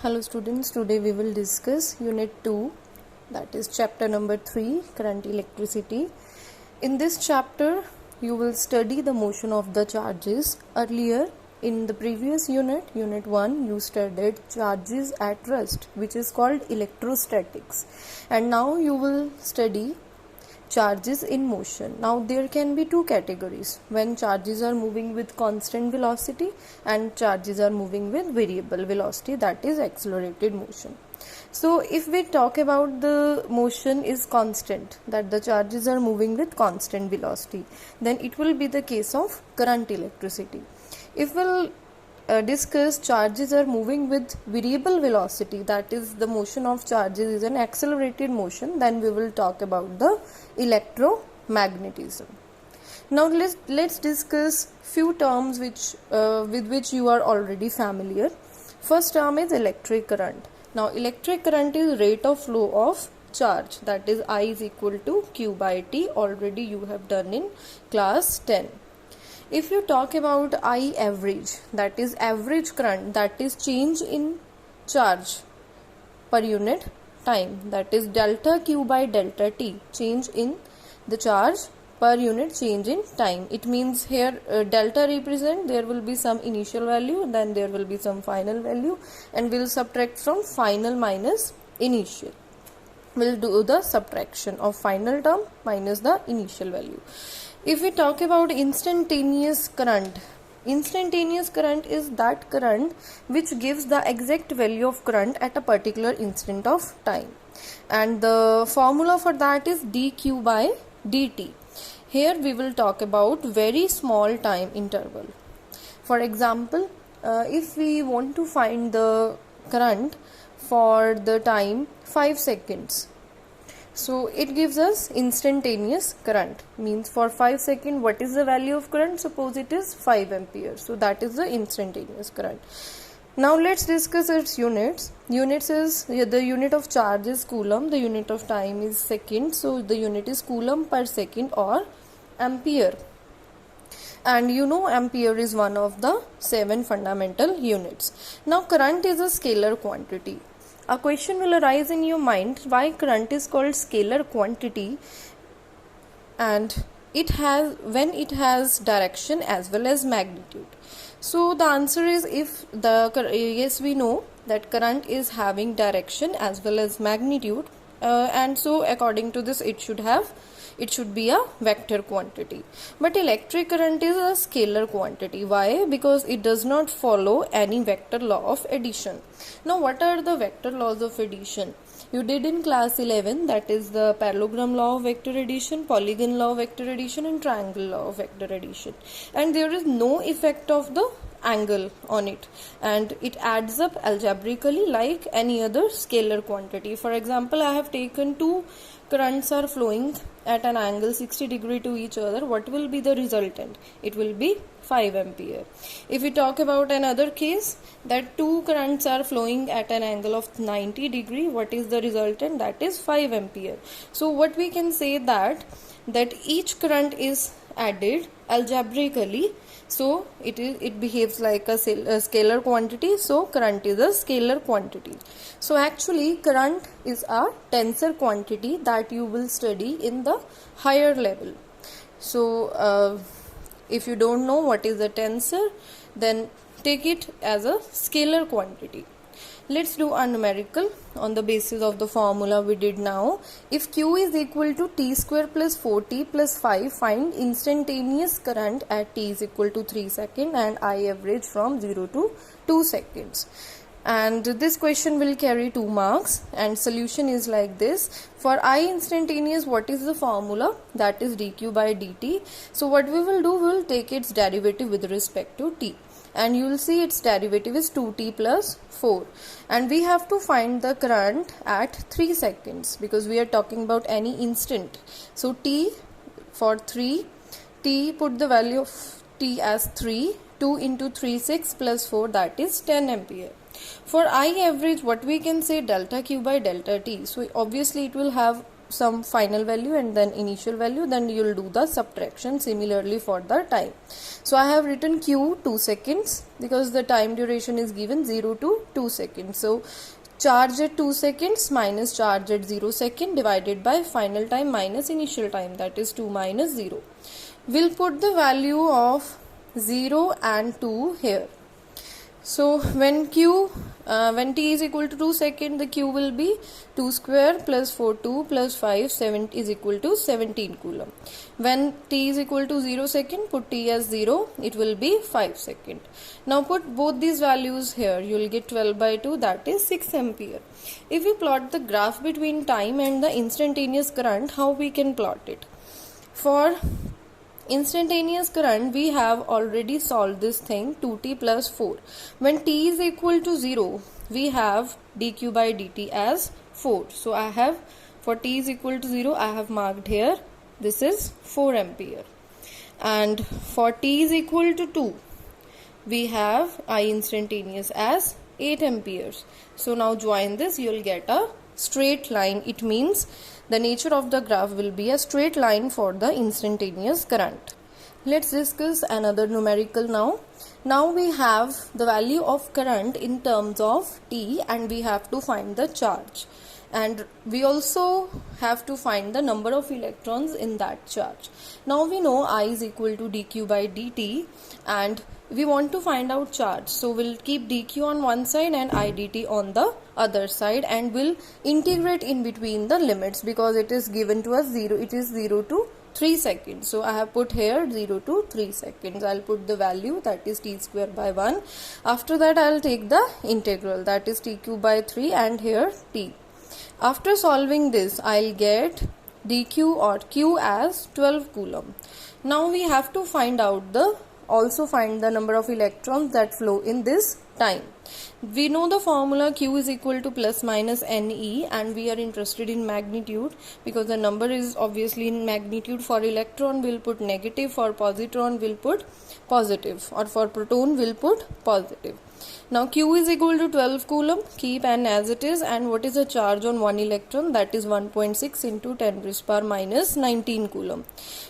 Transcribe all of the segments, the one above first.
Hello students, today we will discuss unit 2, that is chapter number 3, current electricity. In this chapter you will study the motion of the charges. Earlier in the previous unit 1, you studied charges at rest, which is called electrostatics, and now you will study charges in motion. Now there can be two categories: when charges are moving with constant velocity and charges are moving with variable velocity, that is accelerated motion. So if we talk about the motion is constant, that the charges are moving with constant velocity, then it will be the case of current electricity. If we'll discuss charges are moving with variable velocity, that is the motion of charges is an accelerated motion, then we will talk about the electromagnetism. Now let's discuss few terms with which you are already familiar. First term is electric current. Now electric current is rate of flow of charge, that is I is equal to Q by T. Already you have done in class 10. If you talk about I average, that is average current, that is change in charge per unit time, that is delta Q by delta T, change in the charge per unit change in time. It means here delta represent there will be some initial value, then there will be some final value, and we'll subtract from final minus initial. We'll do the subtraction of final term minus the initial value. If we talk about instantaneous current is that current which gives the exact value of current at a particular instant of time, and the formula for that is dq by dt. Here we will talk about very small time interval. For example, if we want to find the current for the time 5 seconds, so it gives us instantaneous current, means for 5 seconds what is the value of current? Suppose it is 5 ampere, so that is the instantaneous current. Now let's discuss its units. Units is the unit of charge is coulomb, the unit of time is second, so the unit is coulomb per second or ampere, and you know ampere is one of the 7 fundamental units. Now current is a scalar quantity. A question will arise in your mind, why current is called scalar quantity, and when it has direction as well as magnitude. So the answer is yes, we know that current is having direction as well as magnitude, and so according to this it should be a vector quantity. But electric current is a scalar quantity. Why? Because it does not follow any vector law of addition. Now what are the vector laws of addition? You did in class 11, that is the parallelogram law of vector addition, polygon law of vector addition, and triangle law of vector addition. And there is no effect of the angle on it, and it adds up algebraically like any other scalar quantity. For example, I have taken two currents are flowing at an angle 60 degree to each other. What will be the resultant? It will be 5 ampere. If we talk about another case that two currents are flowing at an angle of 90 degree, what is the resultant? That is 5 ampere. So what we can say that each current is added algebraically, so it behaves like a scalar quantity, so current is a scalar quantity. So actually current is a tensor quantity that you will study in the higher level. So if you don't know what is a tensor, then take it as a scalar quantity. Let's do a numerical on the basis of the formula we did now. If Q is equal to T square plus 4T plus 5, find instantaneous current at T is equal to 3 seconds and I average from 0 to 2 seconds. And this question will carry 2 marks, and solution is like this. For I instantaneous, what is the formula? That is dq by dt. So what we will do, we will take its derivative with respect to t, and you will see its derivative is 2t plus 4, and we have to find the current at 3 seconds because we are talking about any instant. So t for 3, t, put the value of t as 3, 2 into 3 6 plus 4, that is 10 ampere. For I average, what we can say, delta Q by delta T. So obviously it will have some final value and then initial value, then you will do the subtraction. Similarly for the time, so I have written q 2 seconds because the time duration is given 0 to 2 seconds. So charge at 2 seconds minus charge at 0 second divided by final time minus initial time, that is 2 minus 0. We'll put the value of 0 and 2 here. So when t is equal to 2 seconds, the q will be 2 square plus 4 2 plus 5 7 is equal to 17 coulomb. When t is equal to 0 second, put t as 0, it will be 5 second. Now put both these values here, you will get 12 by 2, that is 6 ampere. If we plot the graph between time and the instantaneous current, how we can plot it? For instantaneous current, we have already solved this thing, 2t plus 4. When t is equal to 0, we have dq by dt as 4. So I have, for t is equal to 0, I have marked here, this is 4 ampere. And for t is equal to 2, we have I instantaneous as 8 amperes. So now join this, you will get a straight line. It means the nature of the graph will be a straight line for the instantaneous current. Let's discuss another numerical now. Now we have the value of current in terms of t and we have to find the charge. And we also have to find the number of electrons in that charge. Now we know I is equal to dq by dt and we want to find out charge. So we'll keep dq on one side and I dt on the other side and we'll integrate in between the limits because it is given to us 0. It is 0 to 3 seconds. So I have put here 0 to 3 seconds. I'll put the value, that is t square by 1. After that I'll take the integral, that is t cube by 3 and here t. After solving this, I'll get dq or q as 12 coulomb. Now we have to find out also find the number of electrons that flow in this time. We know the formula q is equal to plus minus ne and we are interested in magnitude because the number is obviously in magnitude. For electron we'll put negative, for positron we'll put positive, or for proton we'll put positive. Now q is equal to 12 coulomb, keep n as it is, and what is the charge on 1 electron? That is 1.6 into 10 raised power minus 19 coulomb.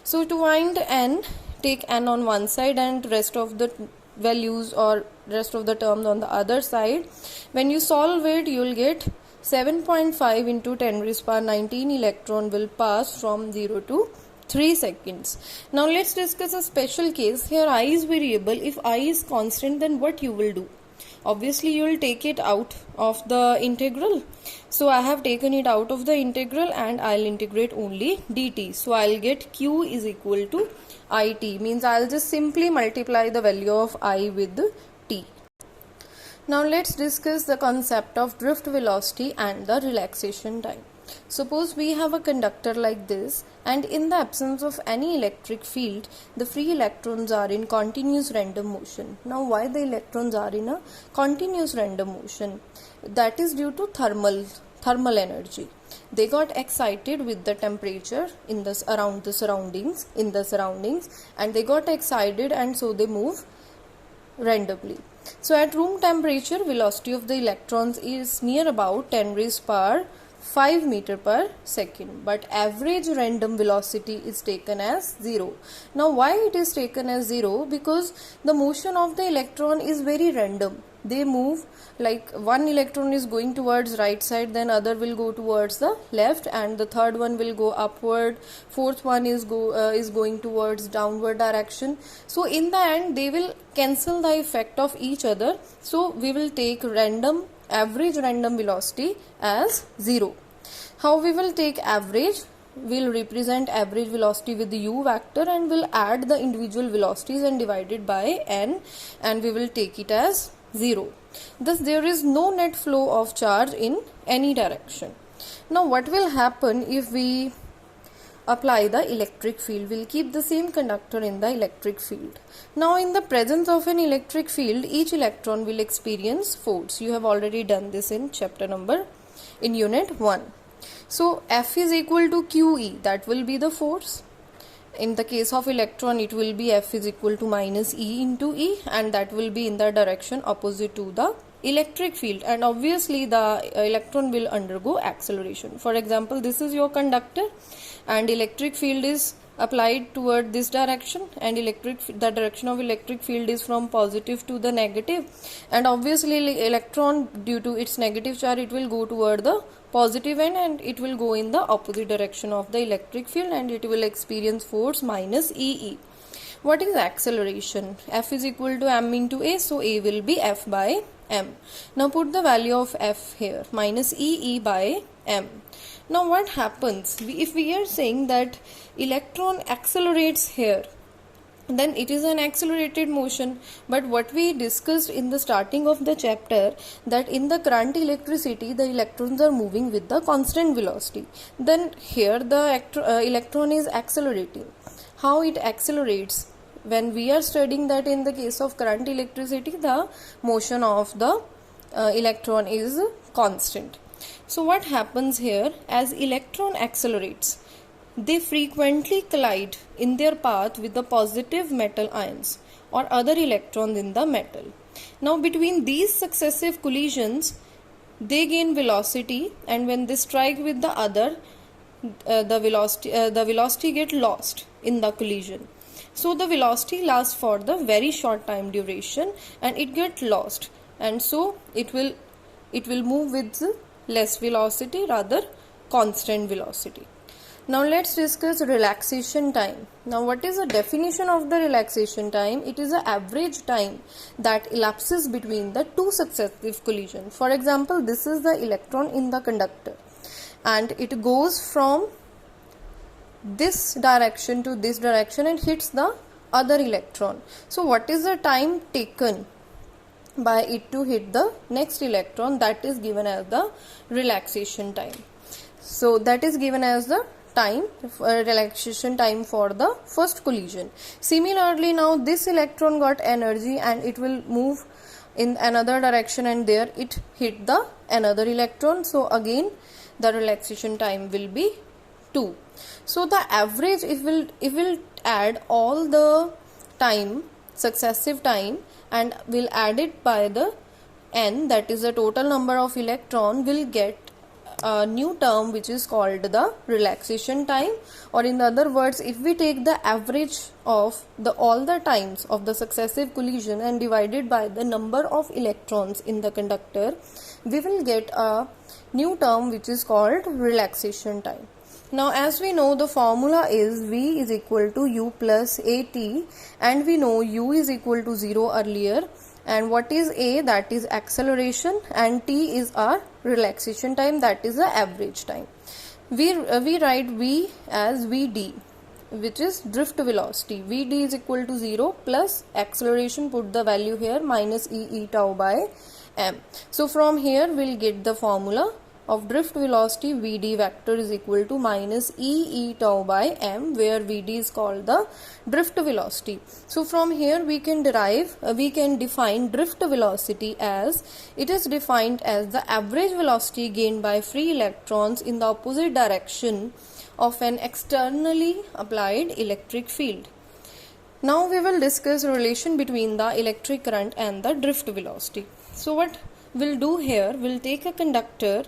So to find n, take n on one side and rest of the values or rest of the terms on the other side. When you solve it, you will get 7.5 into 10 raised power 19 electron will pass from 0 to 3 seconds. Now let's discuss a special case. Here I is variable. If I is constant, then what you will do? Obviously you will take it out of the integral. So I have taken it out of the integral and I'll integrate only dt. So I'll get q is equal to it, means I'll just simply multiply the value of I with t. Now let's discuss the concept of drift velocity and the relaxation time. Suppose we have a conductor like this, and in the absence of any electric field, the free electrons are in continuous random motion. Now why the electrons are in a continuous random motion? That is due to thermal energy. They got excited with the temperature in the surroundings, and they got excited and so they move randomly. So at room temperature, velocity of the electrons is near about 10 raised power 5 meter per second, but average random velocity is taken as 0. Now why it is taken as 0? Because the motion of the electron is very random. They move like one electron is going towards right side, then other will go towards the left, and the third one will go upward, fourth one is going towards downward direction. So in the end they will cancel the effect of each other. So we will take average random velocity as 0. How we will take average? We'll represent average velocity with the u vector and we'll add the individual velocities and divide it by n, and we will take it as 0. Thus there is no net flow of charge in any direction. Now what will happen if we apply the electric field? We'll keep the same conductor in the electric field. Now in the presence of an electric field, each electron will experience force. You have already done this in unit 1. So F is equal to QE, that will be the force. In the case of electron, it will be F is equal to minus E into E, and that will be in the direction opposite to the electric field, and obviously the electron will undergo acceleration. For example, this is your conductor and electric field is applied toward this direction, and the direction of electric field is from positive to the negative, and obviously electron, due to its negative charge, it will go toward the positive end and it will go in the opposite direction of the electric field, and it will experience force minus EE. What is acceleration? F is equal to m into a, so a will be F by m. Now put the value of F here, minus EE by m. Now what happens if we are saying that electron accelerates here, then it is an accelerated motion. But what we discussed in the starting of the chapter, that in the current electricity the electrons are moving with the constant velocity. Then here the electron is accelerating. How it accelerates? When we are studying that in the case of current electricity, the motion of the electron is constant. So what happens here, as electron accelerates, they frequently collide in their path with the positive metal ions or other electrons in the metal. Now between these successive collisions, they gain velocity, and when they strike with the other, the velocity get lost in the collision. So the velocity lasts for the very short time duration and it gets lost, and so it will move with less velocity, rather constant velocity. Now let's discuss relaxation time. Now what is the definition of the relaxation time? It is the average time that elapses between the two successive collisions. For example, this is the electron in the conductor and it goes from this direction to this direction and hits the other electron. So what is the time taken by it to hit the next electron? That is given as the relaxation time. So that is given as the relaxation time for the first collision. Similarly, now this electron got energy and it will move in another direction, and there it hit the another electron. So again the relaxation time will be 2. So the average, it will add all the time, successive time, and will add it by the n, that is the total number of electron, will get a new term which is called the relaxation time. Or in other words, if we take the average of all the times of the successive collision and divide it by the number of electrons in the conductor, we will get a new term which is called relaxation time. Now as we know, the formula is V is equal to U plus AT, and we know U is equal to 0 earlier, and what is A? That is acceleration, and T is our relaxation time, that is the average time. We write V as Vd, which is drift velocity. Vd is equal to 0 plus acceleration, put the value here, minus E tau by m. So from here we'll get the formula of drift velocity. Vd vector is equal to minus E tau by m, where Vd is called the drift velocity. So from here we can define drift velocity as, it is defined as the average velocity gained by free electrons in the opposite direction of an externally applied electric field. Now we will discuss relation between the electric current and the drift velocity. So what we'll do here, we'll take a conductor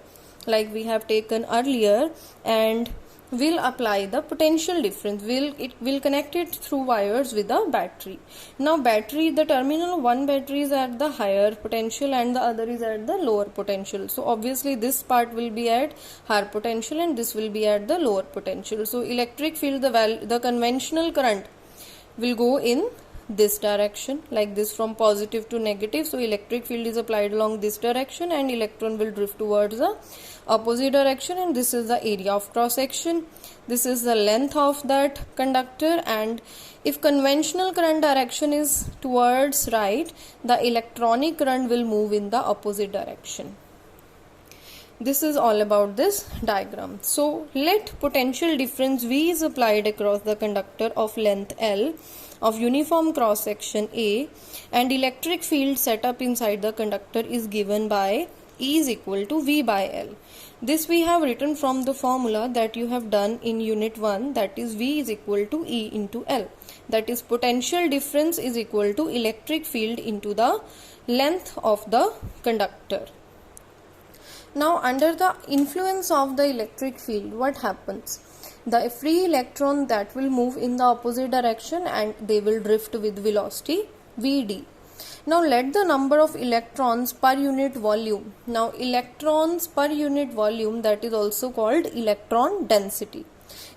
like we have taken earlier, and we'll apply the potential difference. We'll connect it through wires with a battery. Now battery, the terminal 1 battery is at the higher potential and the other is at the lower potential. So obviously this part will be at higher potential and this will be at the lower potential. So electric field, the conventional current will go in this direction, like this, from positive to negative. So electric field is applied along this direction and electron will drift towards the opposite direction, and this is the area of cross section, this is the length of that conductor. And if conventional current direction is towards right, the electronic current will move in the opposite direction. This is all about this diagram. So let potential difference V is applied across the conductor of length L of uniform cross section A, and electric field set up inside the conductor is given by E is equal to V by L. This we have written from the formula that you have done in unit 1, that is V is equal to E into L, that is potential difference is equal to electric field into the length of the conductor. Now under the influence of the electric field, what happens? The free electron that will move in the opposite direction and they will drift with velocity Vd. Now let the number of electrons per unit volume. Now electrons per unit volume, that is also called electron density.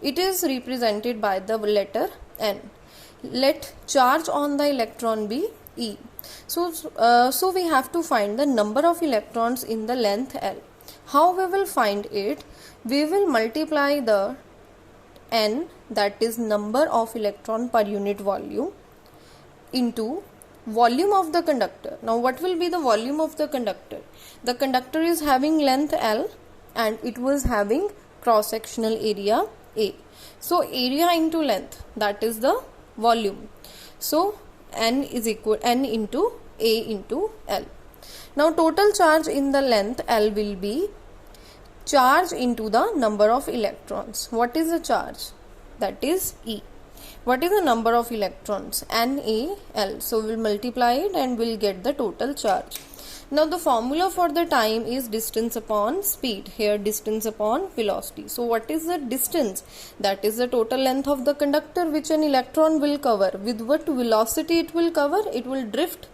It is represented by the letter N. Let charge on the electron be E. So we have to find the number of electrons in the length L. How we will find it? We will multiply the N, that is number of electron per unit volume, into volume of the conductor. Now what will be the volume of the conductor? The conductor is having length L and it was having cross sectional area A. So area into length, that is the volume. So N is equal N into A into L. Now total charge in the length L will be charge into the number of electrons. What is the charge? That is E. What is the number of electrons? NaL. So we'll multiply it and we'll get the total charge. Now the formula for the time is distance upon speed. Here distance upon velocity. So what is the distance? That is the total length of the conductor which an electron will cover. With what velocity it will cover? It will drift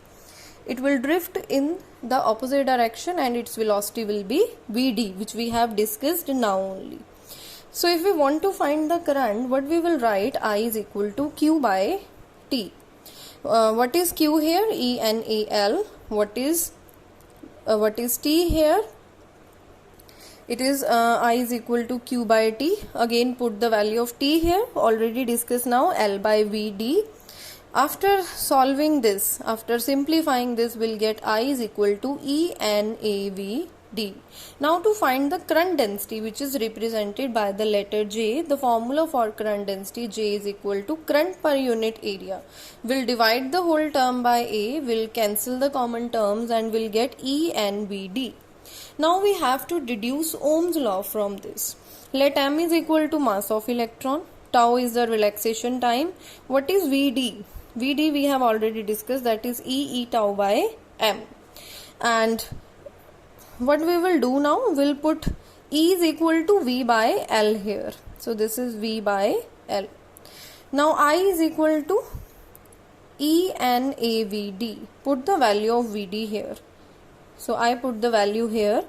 in the opposite direction and its velocity will be Vd, which we have discussed now only. So if we want to find the current, what we will write? I is equal to Q by T. What is Q here? ENAL. What is T here? It is I is equal to Q by T. Again put the value of T here. Already discussed now. L by Vd. After solving this, after simplifying this, we'll get I is equal to ENAVD. Now to find the current density, which is represented by the letter J, the formula for current density, J is equal to current per unit area. We'll divide the whole term by A, we'll cancel the common terms and we'll get ENVD. Now we have to deduce Ohm's law from this. Let M is equal to mass of electron, tau is the relaxation time. What is Vd? Vd we have already discussed, that is E tau by M. And what we will do now, we'll put E is equal to V by L here. So this is V by L. Now I is equal to ENAVD. Put the value of Vd here. So I put the value here.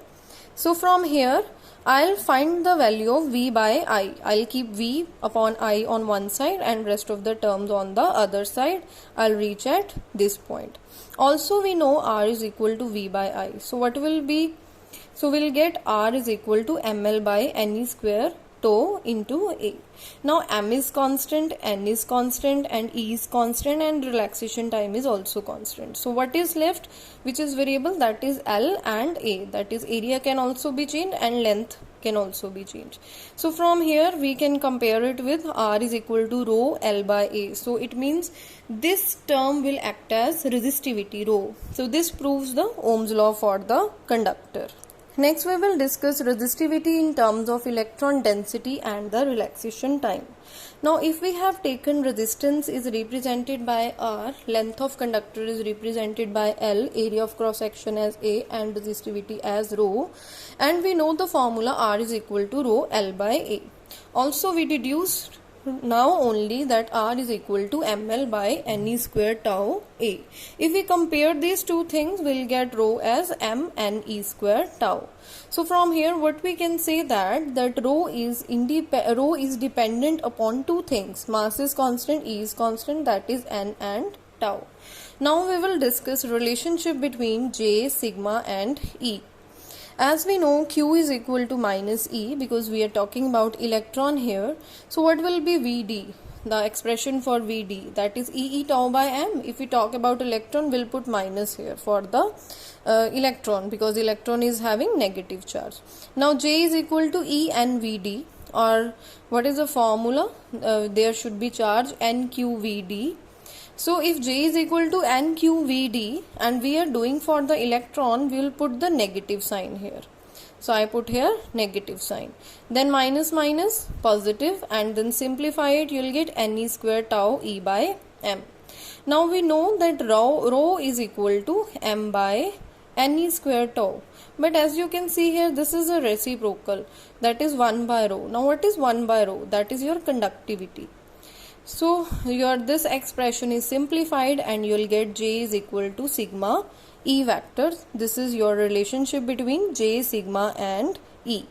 So from here I'll find the value of V by I. I'll keep V upon I on one side and rest of the terms on the other side. I'll reach at this point. Also we know R is equal to V by I. So what will be? So we'll get R is equal to ML by NE square tau into A. Now M is constant, N is constant and E is constant and relaxation time is also constant. So what is left which is variable? That is L and A. That is area can also be changed and length can also be changed. So from here we can compare it with R is equal to rho L by A. So it means this term will act as resistivity rho. So this proves the Ohm's law for the conductor. Next we will discuss resistivity in terms of electron density and the relaxation time. Now if we have taken resistance is represented by R, length of conductor is represented by L, area of cross section as A and resistivity as rho, and we know the formula R is equal to rho L by A. Also we deduced now only that R is equal to ML by NE square tau A. If we compare these two things, we'll get rho as M NE square tau. So from here what we can say that rho is dependent upon two things. Mass is constant, E is constant, that is N and tau. Now we will discuss relationship between J, sigma and E. As we know, Q is equal to minus E because we are talking about electron here. So what will be Vd? The expression for Vd, that is E tau by M. If we talk about electron, we'll put minus here for the electron because electron is having negative charge. Now J is equal to E N Vd, or what is the formula? There should be charge NQVd. So if J is equal to NQVd and we are doing for the electron, we will put the negative sign here. So I put here negative sign. Then minus minus positive and then simplify it, you will get NE square tau E by M. Now we know that rho is equal to m by ne square tau. But as you can see here, this is a reciprocal, that is 1 by rho. Now what is 1 by rho? That is your conductivity. So this expression is simplified and you will get J is equal to sigma E vector. This is your relationship between J, sigma and E.